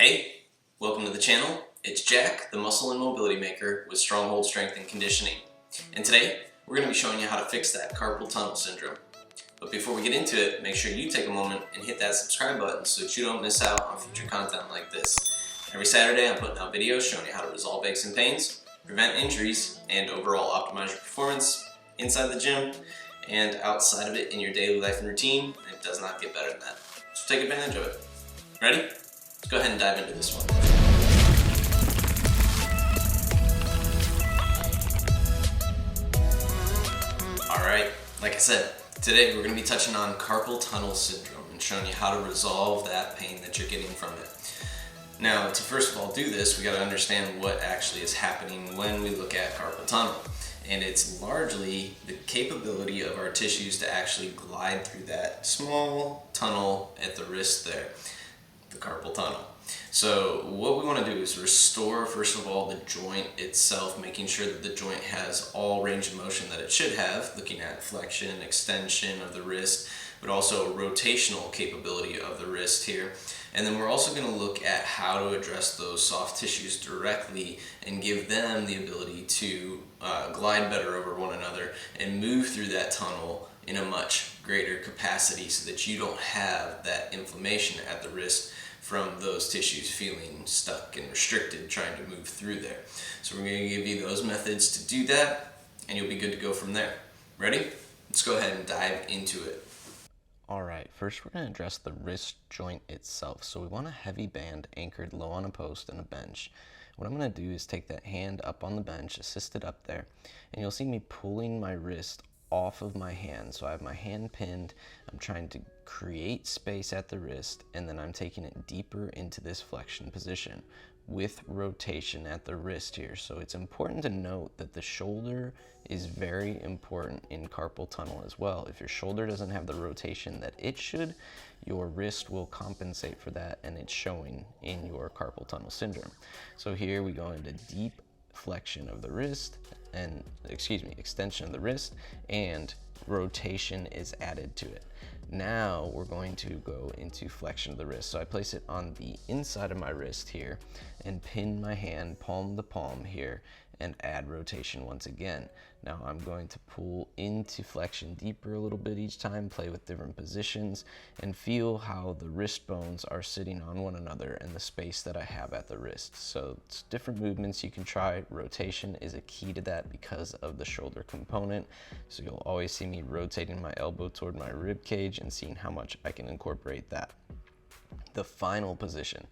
Hey, welcome to the channel. It's Jack, the muscle and mobility maker with Stronghold Strength and Conditioning. And today, we're going to be showing you how to fix that carpal tunnel syndrome. But before we get into it, make sure you take a moment and hit that subscribe button so that you don't miss out on future content like this. Every Saturday, I'm putting out videos showing you how to resolve aches and pains, prevent injuries, and overall optimize your performance inside the gym and outside of it in your daily life and routine. It does not get better than that. So take advantage of it. Ready? Let's go ahead and dive into this one. Alright, like I said, today we're going to be touching on carpal tunnel syndrome and showing you how to resolve that pain that you're getting from it. Now, to first of all do this, we got to understand what actually is happening when we look at carpal tunnel. And it's largely the capability of our tissues to actually glide through that small tunnel at the wrist there, the carpal tunnel. So what we want to do is restore, first of all, the joint itself, making sure that the joint has all range of motion that it should have, looking at flexion, extension of the wrist, but also rotational capability of the wrist here. And then we're also going to look at how to address those soft tissues directly and give them the ability to glide better over one another and move through that tunnel in a much greater capacity so that you don't have that inflammation at the wrist from those tissues feeling stuck and restricted trying to move through there. So we're going to give you those methods to do that and you'll be good to go from there. Ready? Let's go ahead and dive into it. Alright, first we're going to address the wrist joint itself. So we want a heavy band anchored low on a post and a bench. What I'm going to do is take that hand up on the bench, assisted up there, and you'll see me pulling my wrist off of my hand. So I have my hand pinned, I'm trying to create space at the wrist, and then I'm taking it deeper into this flexion position with rotation at the wrist here. So it's important to note that the shoulder is very important in carpal tunnel as well. If your shoulder doesn't have the rotation that it should, your wrist will compensate for that, and it's showing in your carpal tunnel syndrome. So here we go into deep flexion of the wrist and extension of the wrist, and rotation is added to it. Now we're going to go into flexion of the wrist. So I place it on the inside of my wrist here and pin my hand palm to palm here and add rotation once again. Now I'm going to pull into flexion deeper a little bit each time, play with different positions, and feel how the wrist bones are sitting on one another and the space that I have at the wrist. So it's different movements you can try. Rotation is a key to that because of the shoulder component. So you'll always see me rotating my elbow toward my rib cage and seeing how much I can incorporate that. The final position,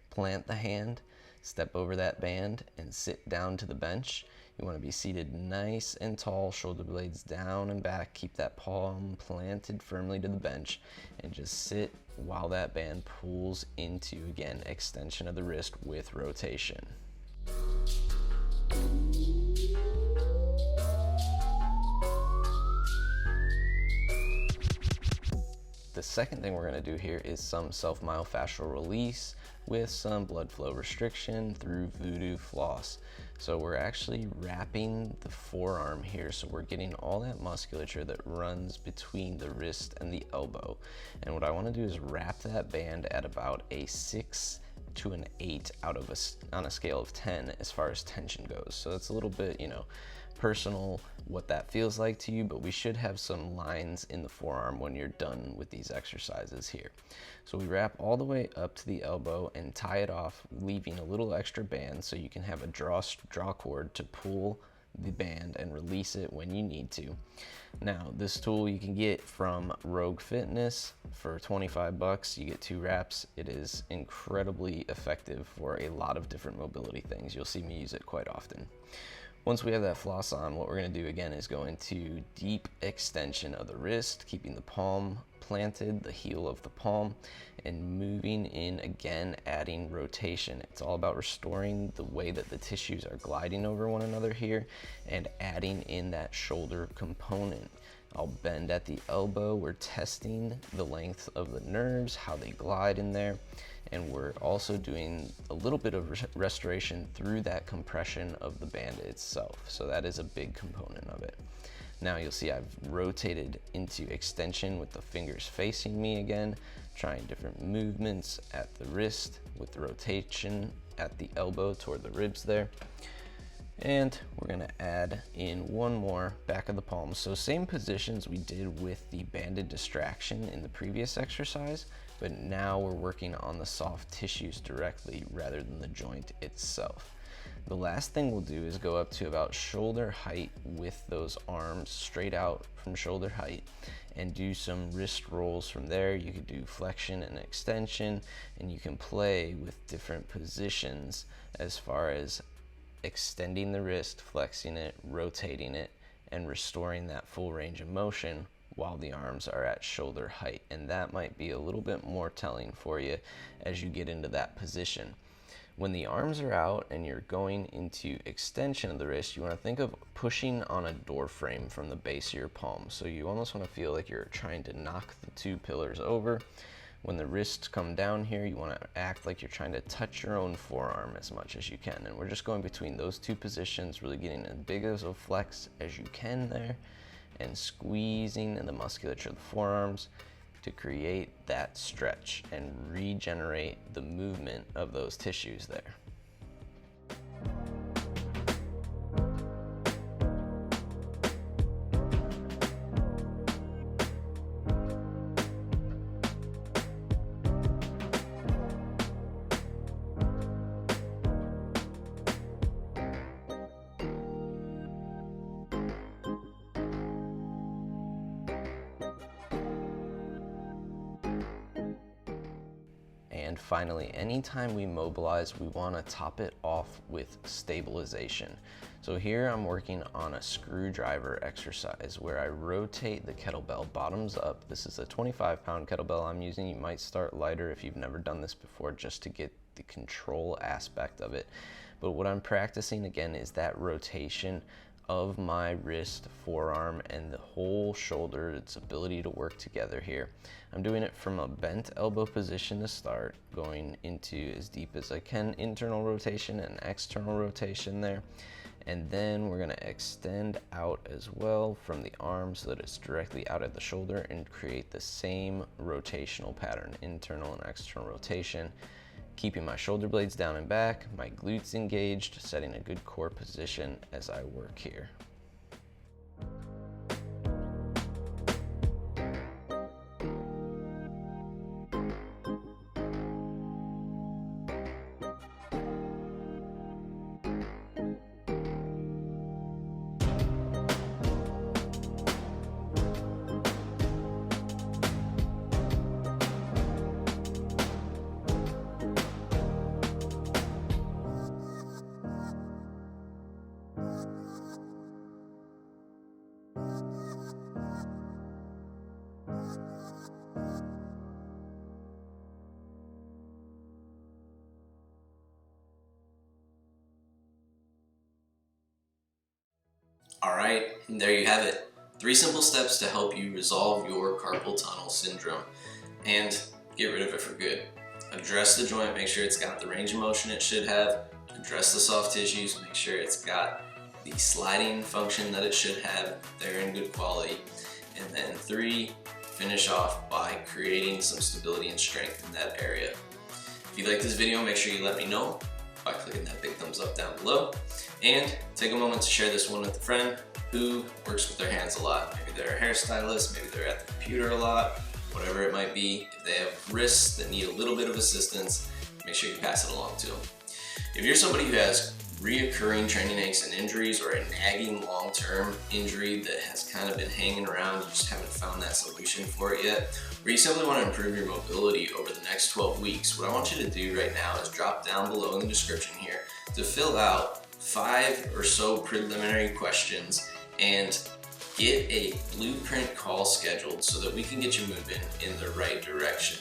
plant the hand, step over that band, and sit down to the bench. You want to be seated nice and tall, shoulder blades down and back. Keep that palm planted firmly to the bench and just sit while that band pulls into, again, extension of the wrist with rotation. The second thing we're going to do here is some self-myofascial release with some blood flow restriction through voodoo floss. So we're actually wrapping the forearm here, so we're getting all that musculature that runs between the wrist and the elbow. And what I want to do is wrap that band at about a 6 to an 8 on a scale of 10 as far as tension goes. So it's a little bit, personal what that feels like to you, but we should have some lines in the forearm when you're done with these exercises here. So we wrap all the way up to the elbow and tie it off, leaving a little extra band so you can have a draw cord to pull the band and release it when you need to. Now, this tool you can get from Rogue Fitness for 25 bucks. You get 2 wraps. It is incredibly effective for a lot of different mobility things. You'll see me use it quite often. Once we have that floss on, what we're going to do again is go into deep extension of the wrist, keeping the palm planted, the heel of the palm, and moving in again, adding rotation. It's all about restoring the way that the tissues are gliding over one another here and adding in that shoulder component. I'll bend at the elbow. We're testing the length of the nerves, how they glide in there. And we're also doing a little bit of restoration through that compression of the band itself. So that is a big component of it. Now you'll see I've rotated into extension with the fingers facing me again, trying different movements at the wrist with the rotation at the elbow toward the ribs there. And we're gonna add in one more back of the palm. So same positions we did with the banded distraction in the previous exercise, but now we're working on the soft tissues directly rather than the joint itself. The last thing we'll do is go up to about shoulder height with those arms straight out from shoulder height and do some wrist rolls from there. You could do flexion and extension, and you can play with different positions as far as extending the wrist, flexing it, rotating it, and restoring that full range of motion while the arms are at shoulder height. And that might be a little bit more telling for you as you get into that position. When the arms are out and you're going into extension of the wrist, you want to think of pushing on a door frame from the base of your palm. So you almost want to feel like you're trying to knock the two pillars over. When the wrists come down here, you want to act like you're trying to touch your own forearm as much as you can. And we're just going between those two positions, really getting as big as a flex as you can there and squeezing the musculature of the forearms to create that stretch and regenerate the movement of those tissues there. And finally, anytime we mobilize, we want to top it off with stabilization. So here I'm working on a screwdriver exercise where I rotate the kettlebell bottoms up. This is a 25-pound kettlebell I'm using. You might start lighter if you've never done this before, just to get the control aspect of it. But what I'm practicing again is that rotation of my wrist, forearm, and the whole shoulder, its ability to work together here. I'm doing it from a bent elbow position to start, going into as deep as I can, internal rotation and external rotation there. And then we're gonna extend out as well from the arm so that it's directly out at the shoulder and create the same rotational pattern, internal and external rotation, keeping my shoulder blades down and back, my glutes engaged, setting a good core position as I work here. All right, and there you have it. 3 simple steps to help you resolve your carpal tunnel syndrome and get rid of it for good. Address the joint, make sure it's got the range of motion it should have. Address the soft tissues, make sure it's got the sliding function that it should have. They're in good quality. And then 3, finish off by creating some stability and strength in that area. If you like this video, make sure you let me know by clicking that big thumbs up down below. And take a moment to share this one with a friend who works with their hands a lot. Maybe they're a hairstylist, maybe they're at the computer a lot, whatever it might be. If they have wrists that need a little bit of assistance, make sure you pass it along to them. If you're somebody who has reoccurring training aches and injuries, or a nagging long-term injury that has kind of been hanging around, you just haven't found that solution for it yet, or you simply want to improve your mobility over the next 12 weeks, what I want you to do right now is drop down below in the description here to fill out 5 or so preliminary questions and get a blueprint call scheduled so that we can get you moving in the right direction.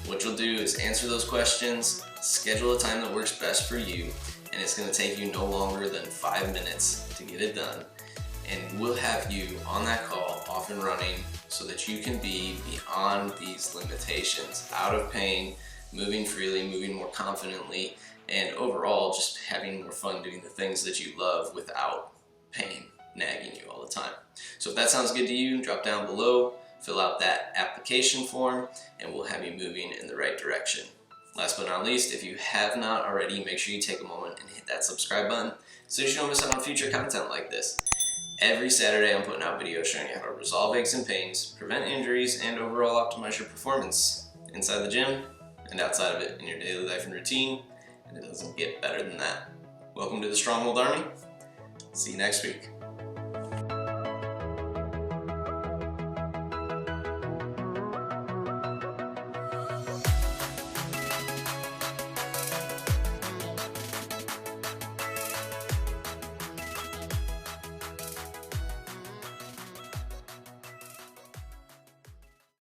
What you'll do is answer those questions, schedule a time that works best for you, and it's going to take you no longer than 5 minutes to get it done. And we'll have you on that call off and running so that you can be beyond these limitations, out of pain, moving freely, moving more confidently, and overall just having more fun doing the things that you love without pain nagging you all the time. So if that sounds good to you, drop down below, fill out that application form, and we'll have you moving in the right direction. Last but not least, if you have not already, make sure you take a moment and hit that subscribe button so you don't miss out on future content like this. Every Saturday I'm putting out videos showing you how to resolve aches and pains, prevent injuries, and overall optimize your performance inside the gym and outside of it in your daily life and routine, and it doesn't get better than that. Welcome to the Stronghold Army. See you next week.